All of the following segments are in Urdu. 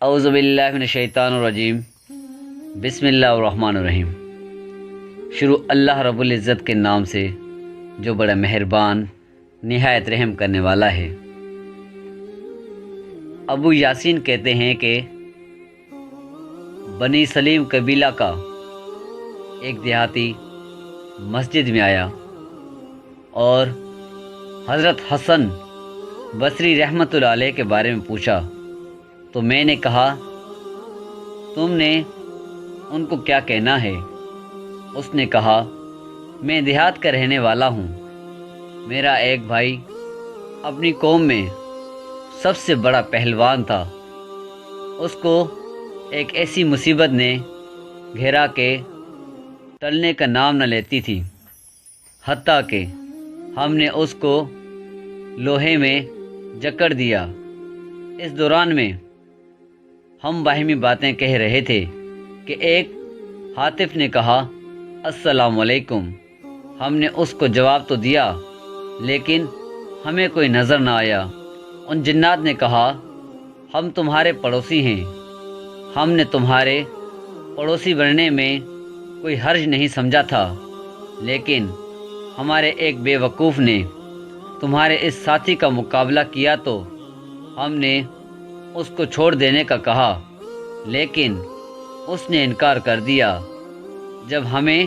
اعوذ باللہ من الشیطان الرجیم، بسم اللہ الرحمن الرحیم۔ شروع اللہ رب العزت کے نام سے جو بڑا مہربان نہایت رحم کرنے والا ہے۔ ابو یاسین کہتے ہیں کہ بنی سلیم قبیلہ کا ایک دیہاتی مسجد میں آیا اور حضرت حسن بصری رحمۃ اللہ علیہ کے بارے میں پوچھا، تو میں نے کہا تم نے ان کو کیا کہنا ہے؟ اس نے کہا میں دیہات کا رہنے والا ہوں، میرا ایک بھائی اپنی قوم میں سب سے بڑا پہلوان تھا، اس کو ایک ایسی مصیبت نے گھیرا کہ ٹلنے کا نام نہ لیتی تھی، حتیٰ کہ ہم نے اس کو لوہے میں جکڑ دیا۔ اس دوران میں ہم باہمی باتیں کہہ رہے تھے کہ ایک ہاتف نے کہا السلام علیکم۔ ہم نے اس کو جواب تو دیا لیکن ہمیں کوئی نظر نہ آیا۔ ان جنات نے کہا ہم تمہارے پڑوسی ہیں، ہم نے تمہارے پڑوسی بننے میں کوئی حرج نہیں سمجھا تھا، لیکن ہمارے ایک بے وقوف نے تمہارے اس ساتھی کا مقابلہ کیا تو ہم نے اس کو چھوڑ دینے کا کہا، لیکن اس نے انکار کر دیا۔ جب ہمیں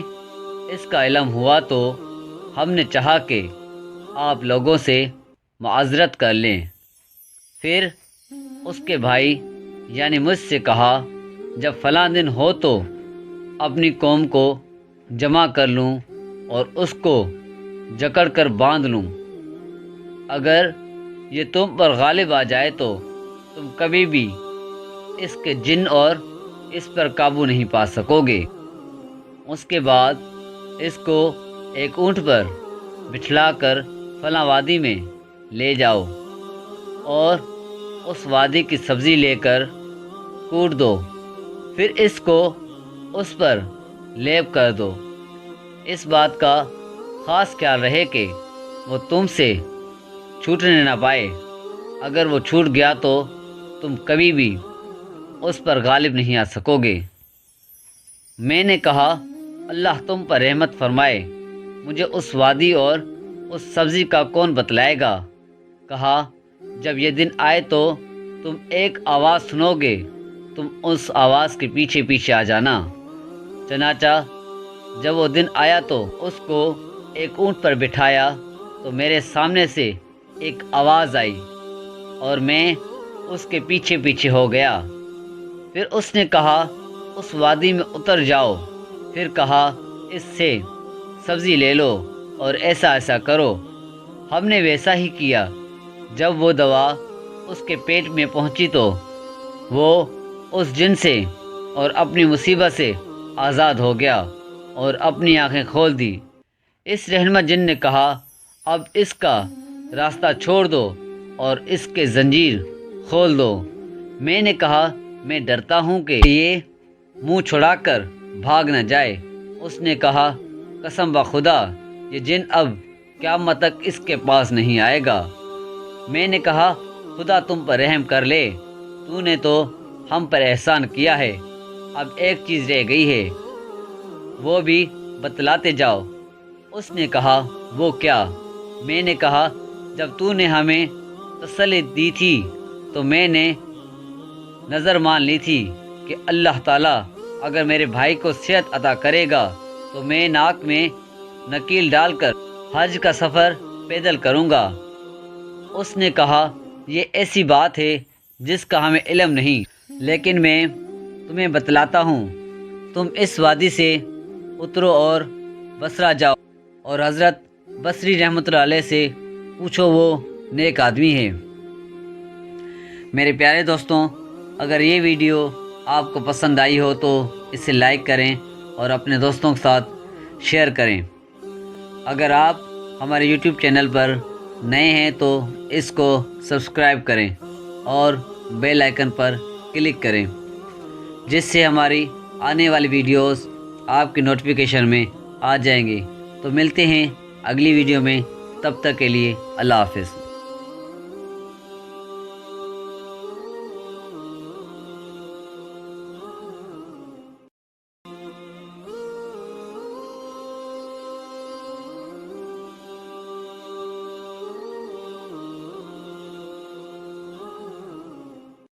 اس کا علم ہوا تو ہم نے چاہا کہ آپ لوگوں سے معذرت کر لیں۔ پھر اس کے بھائی یعنی مجھ سے کہا جب فلاں دن ہو تو اپنی قوم کو جمع کر لوں اور اس کو جکڑ کر باندھ لوں، اگر یہ تم پر غالب آ جائے تو تم کبھی بھی اس کے جن اور اس پر قابو نہیں پا سکو گے۔ اس کے بعد اس کو ایک اونٹ پر بٹھلا کر فلاں وادی میں لے جاؤ اور اس وادی کی سبزی لے کر کوٹ دو، پھر اس کو اس پر لیپ کر دو۔ اس بات کا خاص خیال رہے کہ وہ تم سے چھوٹنے نہ پائے، اگر وہ چھوٹ گیا تو تم کبھی بھی اس پر غالب نہیں آ سکو گے۔ میں نے کہا اللہ تم پر رحمت فرمائے، مجھے اس وادی اور اس سبزی کا کون بتلائے گا؟ کہا جب یہ دن آئے تو تم ایک آواز سنو گے، تم اس آواز کے پیچھے پیچھے آ جانا۔ چنانچہ جب وہ دن آیا تو اس کو ایک اونٹ پر بٹھایا تو میرے سامنے سے ایک آواز آئی اور میں اس کے پیچھے پیچھے ہو گیا۔ پھر اس نے کہا اس وادی میں اتر جاؤ، پھر کہا اس سے سبزی لے لو اور ایسا ایسا کرو۔ ہم نے ویسا ہی کیا۔ جب وہ دوا اس کے پیٹ میں پہنچی تو وہ اس جن سے اور اپنی مصیبت سے آزاد ہو گیا اور اپنی آنکھیں کھول دی۔ اس رہنما جن نے کہا اب اس کا راستہ چھوڑ دو اور اس کے زنجیر کھول دو۔ میں نے کہا میں ڈرتا ہوں کہ یہ منہ چھڑا کر بھاگ نہ جائے۔ اس نے کہا قسم بخدا یہ جن اب قیامت تک اس کے پاس نہیں آئے گا۔ میں نے کہا خدا تم پر رحم کر لے، تو نے تو ہم پر احسان کیا ہے، اب ایک چیز رہ گئی ہے، وہ بھی بتلاتے جاؤ۔ اس نے کہا وہ کیا؟ میں نے کہا جب تو نے ہمیں تسلی دی تھی تو میں نے نظر مان لی تھی کہ اللہ تعالیٰ اگر میرے بھائی کو صحت عطا کرے گا تو میں ناک میں نکیل ڈال کر حج کا سفر پیدل کروں گا۔ اس نے کہا یہ ایسی بات ہے جس کا ہمیں علم نہیں، لیکن میں تمہیں بتلاتا ہوں، تم اس وادی سے اترو اور بصرہ جاؤ اور حضرت بصری رحمۃ اللہ علیہ سے پوچھو، وہ نیک آدمی ہے۔ میرے پیارے دوستوں، اگر یہ ویڈیو آپ کو پسند آئی ہو تو اسے لائک کریں اور اپنے دوستوں کے ساتھ شیئر کریں۔ اگر آپ ہمارے یوٹیوب چینل پر نئے ہیں تو اس کو سبسکرائب کریں اور بیل آئیکن پر کلک کریں، جس سے ہماری آنے والی ویڈیوز آپ کی نوٹیفیکیشن میں آ جائیں گی۔ تو ملتے ہیں اگلی ویڈیو میں، تب تک کے لیے اللہ حافظ۔